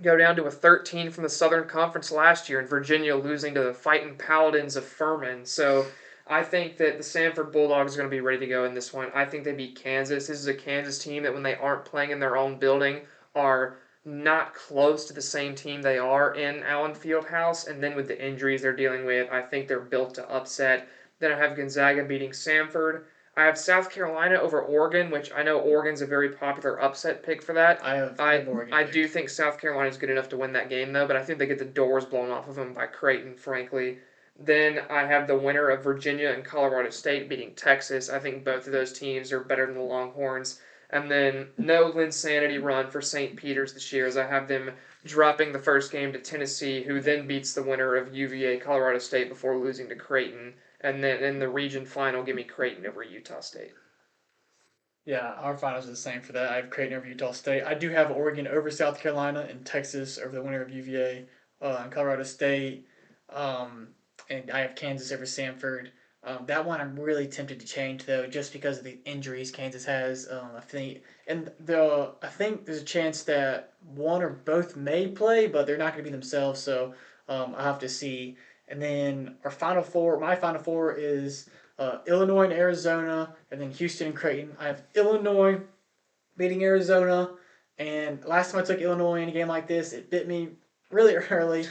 go down to a 13 from the Southern Conference last year, and Virginia losing to the fighting Paladins of Furman. So I think that the Samford Bulldogs are going to be ready to go in this one. I think they beat Kansas. This is a Kansas team that when they aren't playing in their own building are not close to the same team they are in Allen Fieldhouse. And then with the injuries they're dealing with, I think they're built to upset. Then I have Gonzaga beating Samford. I have South Carolina over Oregon, which I know Oregon's a very popular upset pick for that. I have Oregon. I do think South Carolina's good enough to win that game, though, but I think they get the doors blown off of them by Creighton, frankly. Then I have the winner of Virginia and Colorado State beating Texas. I think both of those teams are better than the Longhorns. And then no Linsanity run for St. Peter's this year, as I have them dropping the first game to Tennessee, who then beats the winner of UVA Colorado State before losing to Creighton. And then in the region final, give me Creighton over Utah State. Yeah, our finals are the same for that. I have Creighton over Utah State. I do have Oregon over South Carolina and Texas over the winner of UVA and Colorado State. And I have Kansas over Samford. That one I'm really tempted to change though, just because of the injuries Kansas has. I think there's a chance that one or both may play, but they're not going to be themselves. So I'll have to see. And then our final four, my final four is Illinois and Arizona, and then Houston and Creighton. I have Illinois beating Arizona, and last time I took Illinois in a game like this, it bit me really early.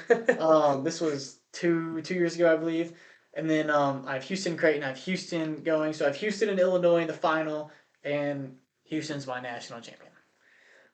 This was two years ago, I believe. And then I have Houston Creighton. I have Houston going. So I have Houston and Illinois in the final, and Houston's my national champion.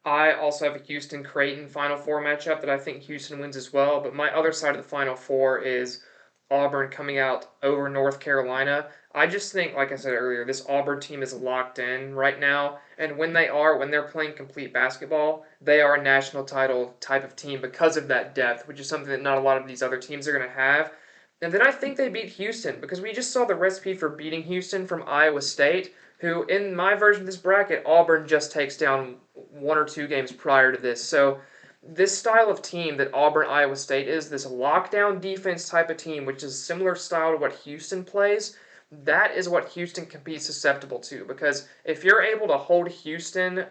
I also have a Houston Creighton Final Four matchup that I think Houston wins as well. But my other side of the Final Four is Auburn coming out over North Carolina. I just think, like I said earlier, this Auburn team is locked in right now. And when they're playing complete basketball, they are a national title type of team because of that depth, which is something that not a lot of these other teams are going to have. And then I think they beat Houston because we just saw the recipe for beating Houston from Iowa State, who, in my version of this bracket, Auburn just takes down one or two games prior to this. So this style of team that Auburn Iowa State is, this lockdown defense type of team, which is similar style to what Houston plays, that is what Houston can be susceptible to. Because if you're able to hold Houston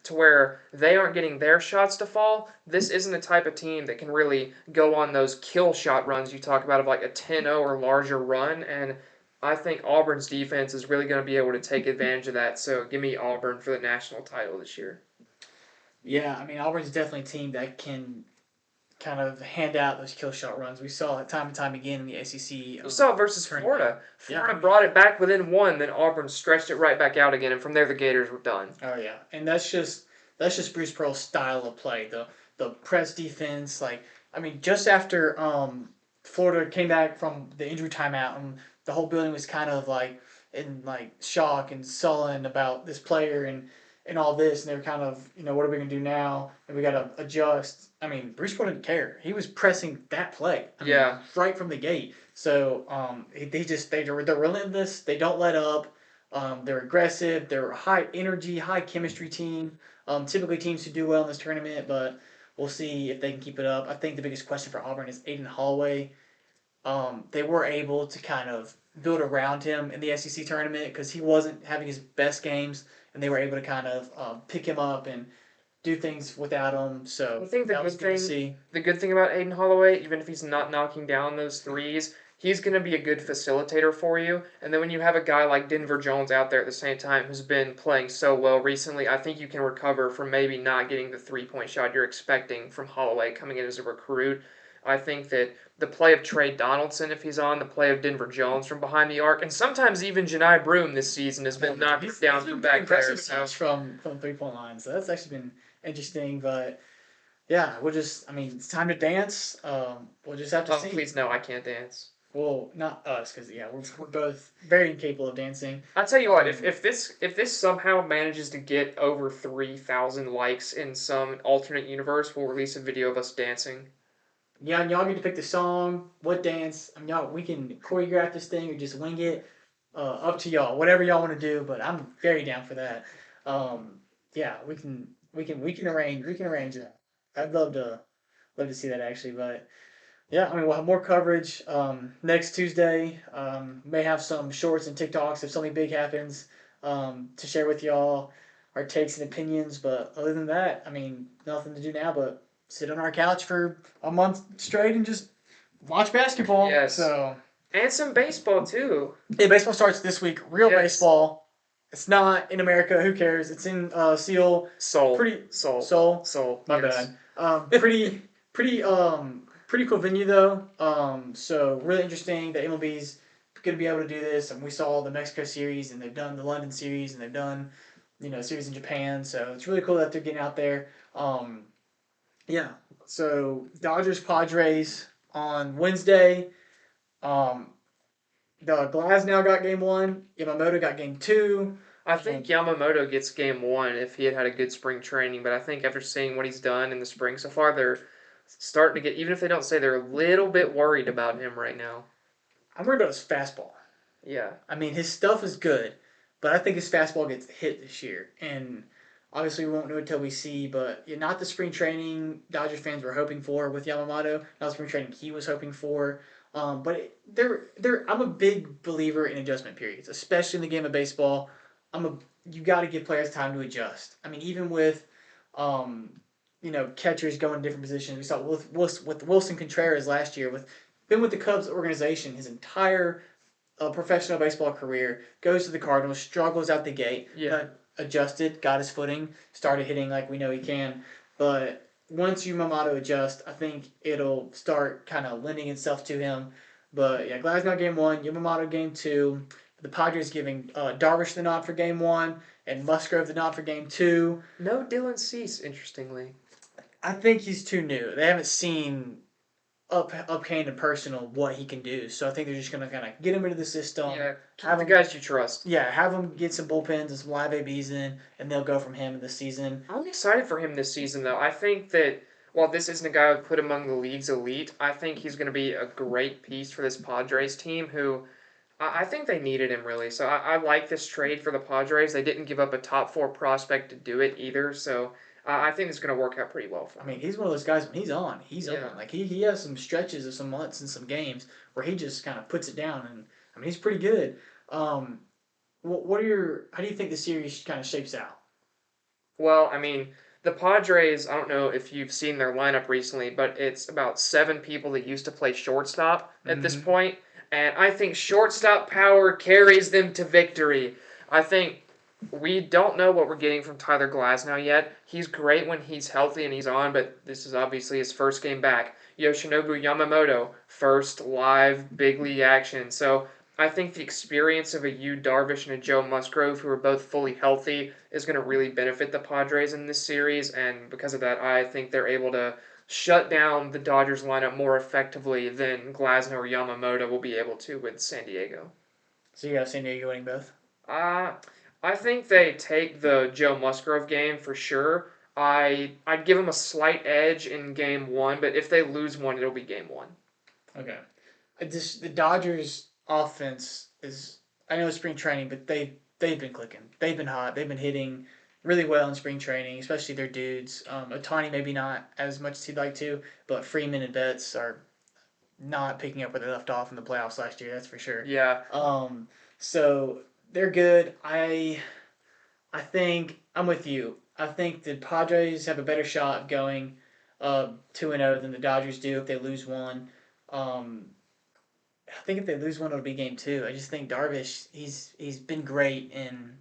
to where they aren't getting their shots to fall, this isn't the type of team that can really go on those kill shot runs you talk about of like a 10-0 or larger run. And I think Auburn's defense is really going to be able to take advantage of that. So give me Auburn for the national title this year. Yeah, I mean Auburn's definitely a team that can kind of hand out those kill shot runs. We saw it time and time again in the SEC You saw it versus tournament. Florida. Yeah, Florida brought it back within one, then Auburn stretched it right back out again, and from there the Gators were done. Oh yeah, and that's just Bruce Pearl's style of play. The press defense, like I mean, just after Florida came back from the injury timeout, and the whole building was kind of like in like shock and sullen about this player and all this, and they were kind of what are we gonna do now? And we got to adjust. I mean, Bruce Pearl didn't care. He was pressing that play. I mean, Yeah. right from the gate. So they're relentless. They don't let up. They're aggressive. They're a high energy, high chemistry team. Typically teams who do well in this tournament, but we'll see if they can keep it up. I think the biggest question for Auburn is Aiden Holloway. They were able to kind of build around him in the SEC tournament because he wasn't having his best games, and they were able to kind of pick him up and do things without him. So I think that was good to see. the good thing about Aiden Holloway, even if he's not knocking down those threes, he's going to be a good facilitator for you. And then when you have a guy like Denver Jones out there at the same time who's been playing so well recently, I think you can recover from maybe not getting the 3-point shot you're expecting from Holloway coming in as a recruit. I think that the play of Trey Donaldson, if he's on, the play of Denver Jones from behind the arc, and sometimes even Janai Broom this season has been knocked down from back there. So from 3-point line. So that's actually been interesting. But yeah, I mean, it's time to dance. We'll just have to see. Please no, I can't dance. Well, not us, because yeah, we're both very incapable of dancing. I'll tell you what, if this somehow manages to get over 3,000 likes in some alternate universe, we'll release a video of us dancing. Yeah, and y'all get to pick the song, what dance. I mean, we can choreograph this thing or just wing it. Up to y'all, whatever y'all want to do. But I'm very down for that. Yeah, we can arrange that. I'd love to see that actually. But yeah, I mean, we'll have more coverage next Tuesday. May have some shorts and TikToks if something big happens to share with y'all, our takes and opinions. But other than that, I mean, nothing to do now but sit on our couch for a month straight and just watch basketball. Yes. So And some baseball too. yeah, baseball starts this week. Real Yes. baseball. It's not in America. Who cares? It's in Seoul. Seoul. Pretty Seoul. Seoul. Seoul. My yes. bad. Pretty cool venue though. So really interesting that MLB's gonna be able to do this. And we saw the Mexico series, and they've done the London series, and they've done series in Japan. So it's really cool that they're getting out there. Yeah. So Dodgers Padres on Wednesday. The Glasnow got game 1. Yamamoto got game 2. I think Yamamoto gets game 1 if he had had a good spring training, but I think after seeing what he's done in the spring so far, they're starting to get, even if they don't say, they're a little bit worried about him right now. I'm worried about his fastball. Yeah. I mean, his stuff is good, but I think his fastball gets hit this year. And obviously, we won't know until we see, but not the spring training Dodgers fans were hoping for with Yamamoto, not the spring training he was hoping for. But I'm a big believer in adjustment periods, especially in the game of baseball. I'm a You got to give players time to adjust. I mean, even with, um, catchers going in different positions. We saw with Wilson Contreras last year. Been with the Cubs organization his entire professional baseball career. Goes to the Cardinals, struggles out the gate, Yeah. but adjusted, got his footing, started hitting like we know he can. But once Yamamoto adjusts, I think it'll start kind of lending itself to him. But yeah, Glasnow game one, Yamamoto game two. The Padres giving Darvish the nod for game one and Musgrove the nod for game two. No Dylan Cease, interestingly. I think he's too new. They haven't seen up hand and personal what he can do. So I think they're just gonna kind of get him into the system, Yeah, keep have the him, guys you trust. yeah, have him get some bullpens and some live ABs in, and they'll go from him in the season. I'm excited for him this season, though. I think that while this isn't a guy I would put among the league's elite, I think he's going to be a great piece for this Padres team who I think they needed him, really. So I like this trade for the Padres. They didn't give up a top four prospect to do it either. So I think it's going to work out pretty well for I him. mean, he's one of those guys when he's on, he's Yeah. on. Like he has some stretches of some months and some games where he just kind of puts it down, and I mean he's pretty good. Um, how do you think the series kind of shapes out? Well, I mean, the Padres, I don't know if you've seen their lineup recently, but it's about seven people that used to play shortstop at this Mm-hmm. point, and I think shortstop power carries them to victory. I think we don't know what we're getting from Tyler Glasnow yet. He's great when he's healthy and he's on, but this is obviously his first game back. Yoshinobu Yamamoto, first live big league action. So I think the experience of a Yu Darvish and a Joe Musgrove, who are both fully healthy, is going to really benefit the Padres in this series, and because of that, I think they're able to shut down the Dodgers lineup more effectively than Glasnow or Yamamoto will be able to with San Diego. So you got San Diego winning both. Uh, I think they take the Joe Musgrove game for sure. I'd give them a slight edge in game one, but if they lose one, it'll be game one. Okay. The Dodgers offense is, I know it's spring training, but they've been clicking. They've been hot. They've been hitting really well in spring training, especially their dudes. Otani maybe not as much as he'd like to, but Freeman and Betts are not picking up where they left off in the playoffs last year. That's for sure. Yeah, So they're good. I think I'm with you. I think the Padres have a better shot of going 2-0 than the Dodgers do if they lose one. Um, I think if they lose one, it'll be game two. I just think Darvish, he's been great and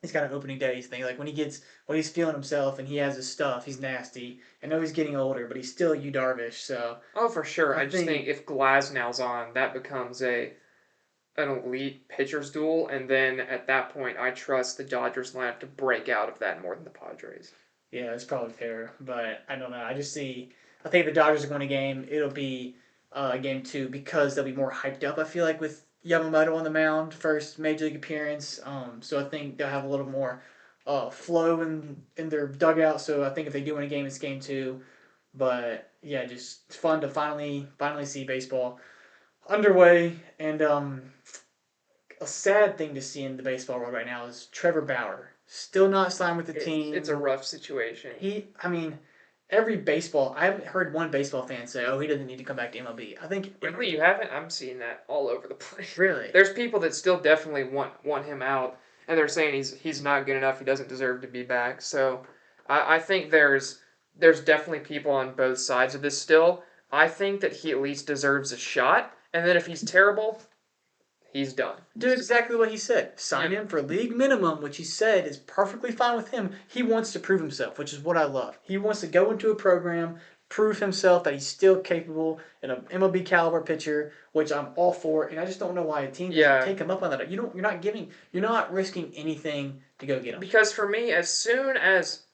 he's got an opening day thing. Like when he's feeling himself and he has his stuff, he's nasty. I know he's getting older, but he's still you Darvish. So oh for sure. I I just think think if Glasnow's on, that becomes a an elite pitcher's duel, and then at that point, I trust the Dodgers lineup to break out of that more than the Padres. yeah, it's probably fair, but I don't know. I think the Dodgers are going to game. It'll be game two because they'll be more hyped up. I feel like with Yamamoto on the mound, first major league appearance. So I think they'll have a little more flow in their dugout. So I think if they do win a game, it's game two. But yeah, just fun to finally see baseball underway. And a sad thing to see in the baseball world right now is Trevor Bauer still not signed with the It's a team. rough situation. I mean, every baseball. I haven't heard one baseball fan say, "Oh, he doesn't need to come back to MLB." I think Really, you haven't? I'm seeing that all over the place. really, There's people that still definitely want him out, and they're saying he's not good enough. He doesn't deserve to be back. So I think there's definitely people on both sides of this still. I think that he at least deserves a shot, and then if he's terrible, he's done. do exactly what he said. Sign Yeah. him for league minimum, which he said is perfectly fine with him. He wants to prove himself, which is what I love. He wants to go into a program, prove himself that he's still capable in an MLB caliber pitcher, which I'm all for. And I just don't know why a team doesn't Yeah, take him up on that. You're not risking anything to go get him. because for me, as soon as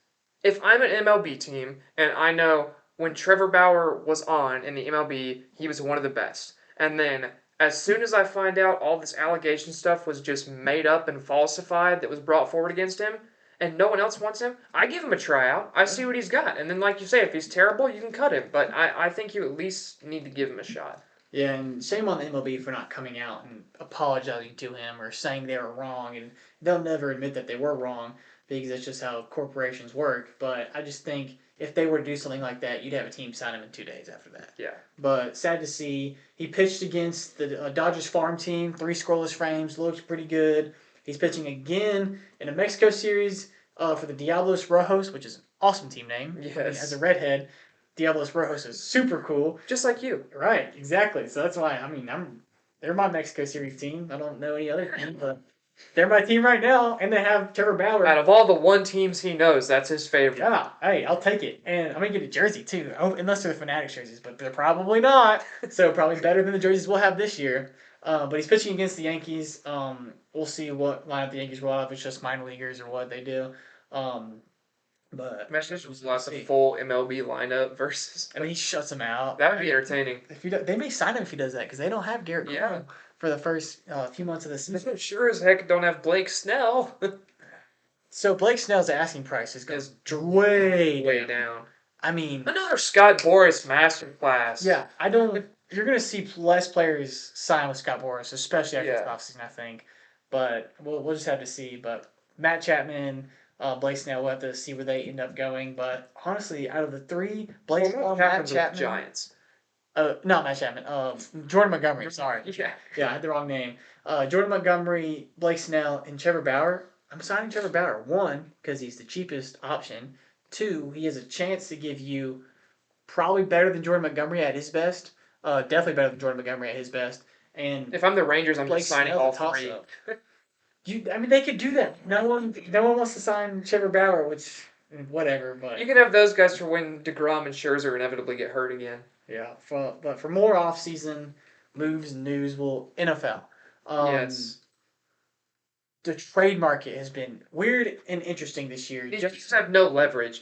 if I'm an MLB team and I know when Trevor Bauer was on in the MLB, he was one of the best. And then as soon as I find out all this allegation stuff was just made up and falsified that was brought forward against him, and no one else wants him, I give him a tryout. I see what he's got. And then, like you say, if he's terrible, you can cut him. But I think you at least need to give him a shot. Yeah, and shame on the MLB for not coming out and apologizing to him or saying they were wrong. And they'll never admit that they were wrong because that's just how corporations work. But I just think if they were to do something like that, you'd have a team sign him in 2 days after that. Yeah. But sad to see. He pitched against the Dodgers farm team, 3 scoreless frames, looked pretty good. He's pitching again in a Mexico series for the Diablos Rojos, which is an awesome team name. Yes. I mean, as a redhead, Diablos Rojos is super cool. Just like you. Right, exactly. So that's why, they're my Mexico series team. I don't know any other team, but they're my team right now, and they have Trevor Bauer. Out of all the one teams he knows, that's his favorite. Yeah, hey, I'll take it. And I'm going to get a jersey, too. Oh, unless they're the Fanatics jerseys, but they're probably not. So probably better than the jerseys we'll have this year. But he's pitching against the Yankees. We'll see what lineup the Yankees will have. If it's just minor leaguers or what they do. But imagine if it was lost a full MLB lineup versus. I mean, he shuts them out. That would be entertaining. If he they may sign him if he does that because they don't have Garrett Cole for the first few months of the season. Sure as heck don't have Blake Snell. So Blake Snell's asking price is way down. I mean, another Scott Boras masterclass. Yeah, you're gonna see less players sign with Scott Boras, especially after this offseason, I think. But we'll just have to see. But Matt Chapman, Blake Snell, we'll have to see where they end up going. But honestly, out of the three, Blake Snell, Matt Chapman, Giants. Not Matt Chapman. Jordan Montgomery. Sorry. Yeah, I had the wrong name. Jordan Montgomery, Blake Snell, and Trevor Bauer. I'm signing Trevor Bauer. 1, because he's the cheapest option. 2, he has a chance to give you probably better than Jordan Montgomery at his best. Definitely better than Jordan Montgomery at his best. And if I'm the Rangers, I'm just signing all 3. They could do that. No one wants to sign Trevor Bauer, which whatever. But you can have those guys for when DeGrom and Scherzer inevitably get hurt again. Yeah, but for more off-season moves and news, NFL. Yes. The trade market has been weird and interesting this year. You just have no leverage.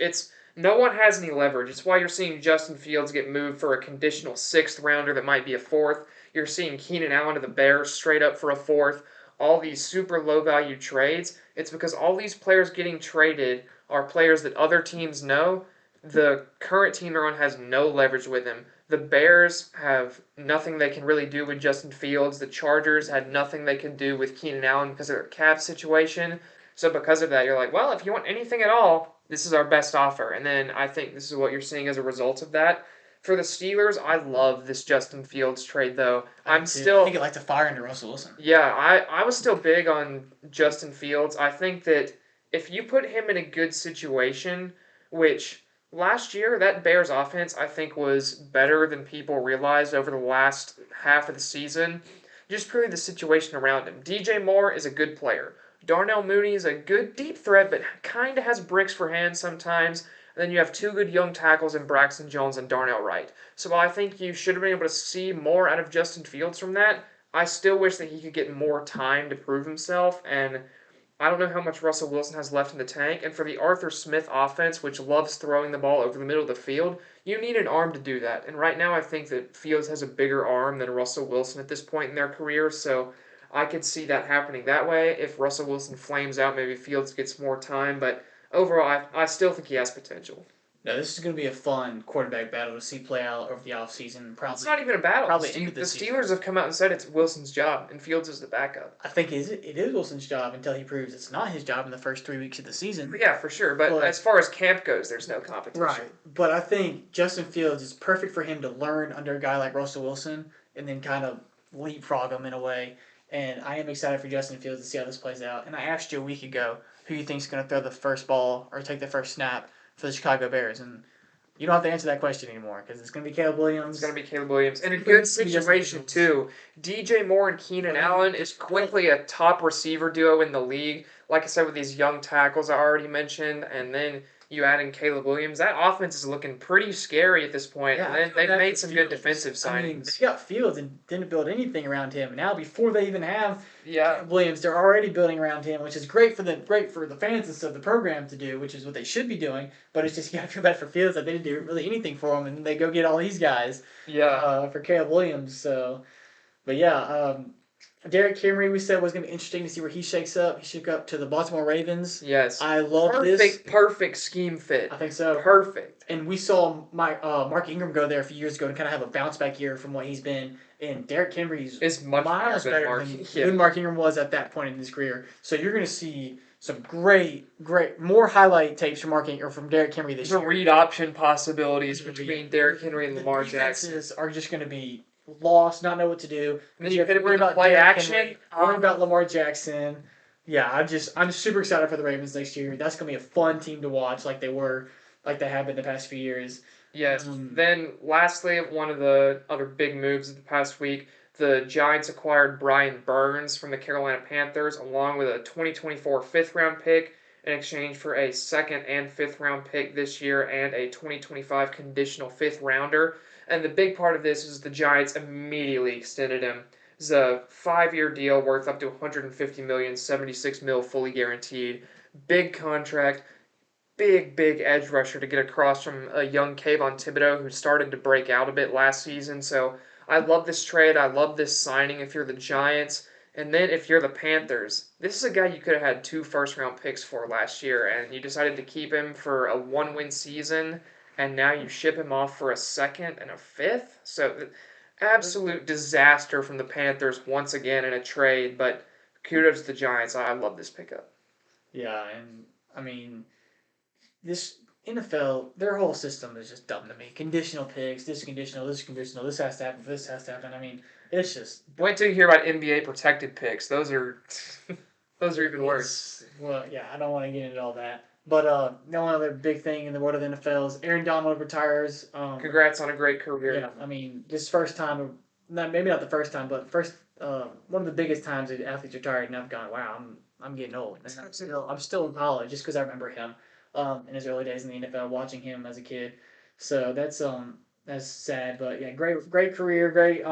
No one has any leverage. It's why you're seeing Justin Fields get moved for a conditional 6th rounder that might be a 4th. You're seeing Keenan Allen to the Bears straight up for a 4th. All these super low value trades. It's because all these players getting traded are players that other teams know. The current team they're on has no leverage with him. The Bears have nothing they can really do with Justin Fields. The Chargers had nothing they could do with Keenan Allen because of their cap situation. So because of that, you're like, well, if you want anything at all, this is our best offer. And then I think this is what you're seeing as a result of that. For the Steelers, I love this Justin Fields trade, though. I think it like to fire into Russell Wilson. Yeah, I was still big on Justin Fields. I think that if you put him in a good situation, which last year, that Bears offense, I think, was better than people realized over the last half of the season. Just purely the situation around him. DJ Moore is a good player. Darnell Mooney is a good deep threat, but kind of has bricks for hands sometimes. And then you have 2 good young tackles in Braxton Jones and Darnell Wright. So while I think you should have been able to see more out of Justin Fields from that, I still wish that he could get more time to prove himself. And I don't know how much Russell Wilson has left in the tank. And for the Arthur Smith offense, which loves throwing the ball over the middle of the field, you need an arm to do that. And right now I think that Fields has a bigger arm than Russell Wilson at this point in their career. So I could see that happening that way. If Russell Wilson flames out, maybe Fields gets more time. But overall, I still think he has potential. No, this is going to be a fun quarterback battle to see play out over the offseason. It's not even a battle. Probably the Steelers have come out and said it's Wilson's job, and Fields is the backup. I think it is Wilson's job until he proves it's not his job in the first 3 weeks of the season. Yeah, for sure. But as far as camp goes, there's no competition. Right. But I think Justin Fields is perfect for him to learn under a guy like Russell Wilson and then kind of leapfrog him in a way. And I am excited for Justin Fields to see how this plays out. And I asked you a week ago who you think is going to throw the first ball or take the first snap for the Chicago Bears. And you don't have to answer that question anymore because it's going to be Caleb Williams. It's going to be Caleb Williams. And a good situation, too. DJ Moore and Keenan Allen is quickly a top receiver duo in the league. Like I said, with these young tackles I already mentioned. And then you add in Caleb Williams. That offense is looking pretty scary at this point. Yeah, and they've made some good defensive signings. They got Fields and didn't build anything around him. And now, before they even have Caleb Williams, they're already building around him, which is great for the fans and stuff, the program to do, which is what they should be doing. But it's just you got to feel bad for Fields that they didn't do really anything for him, and they go get all these guys. For Caleb Williams. So, but yeah. Derrick Henry, we said, was going to be interesting to see where he shakes up. He shook up to the Baltimore Ravens. Yes. I love this. Perfect scheme fit. I think so. Perfect. And we saw Mark Ingram go there a few years ago and kind of have a bounce back year from what he's been. And Derrick Henry's is much miles better Mark, than Mark Ingram was at that point in his career. So you're going to see some great more highlight tapes from from Derrick Henry this The year. read option possibilities between Derrick Henry and The Lamar Jackson. defenses are just going to be lost, not know what to do. And then you hit him worry with the about play Derrick action. Henry, worry about Lamar Jackson. Yeah, I'm super excited for the Ravens next year. That's going to be a fun team to watch, like they have been the past few years. Yes. Then, lastly, one of the other big moves of the past week, the Giants acquired Brian Burns from the Carolina Panthers, along with a 2024 fifth-round pick in exchange for a second and fifth-round pick this year and a 2025 conditional fifth-rounder. And the big part of this is the Giants immediately extended him. It's a 5-year deal worth up to $150 million, 76 mil fully guaranteed. Big contract, big edge rusher to get across from a young Kayvon Thibodeau who started to break out a bit last season. So I love this trade. I love this signing if you're the Giants. And then if you're the Panthers, this is a guy you could have had 2 first-round picks for last year, and you decided to keep him for a 1-win season, and now you ship him off for a second and a fifth. So absolute disaster from the Panthers once again in a trade, but kudos to the Giants. I love this pickup. Yeah, and I mean, this NFL, their whole system is just dumb to me. Conditional picks, this conditional, this conditional, this has to happen, this has to happen. I mean, it's just Wait till you hear about NBA protected picks. Those are those are even worse. Well, yeah, I don't want to get into all that. But the only other big thing in the world of the NFL is Aaron Donald retires. Congrats on a great career. Yeah, I mean, this first time, maybe not the first time, but first one of the biggest times that athletes retired, and I've gone, wow, I'm getting old. And I'm still in college just because I remember him in his early days in the NFL, watching him as a kid. So that's sad, but yeah, great career, great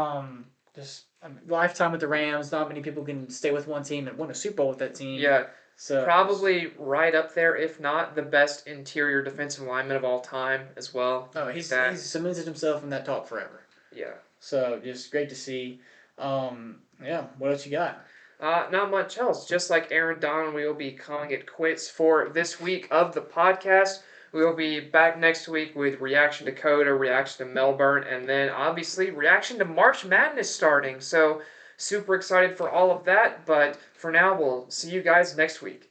just lifetime with the Rams. Not many people can stay with one team and win a Super Bowl with that team. Yeah, So probably right up there, if not the best interior defensive lineman of all time as well. oh, he's cemented himself in that talk forever. Yeah. So just great to see. Yeah, what else you got? Not much else. Just like Aaron Donald, we will be calling it quits for this week of the podcast. We will be back next week with reaction to COTA, reaction to Melbourne, and then obviously reaction to March Madness starting. So super excited for all of that. But for now, we'll see you guys next week.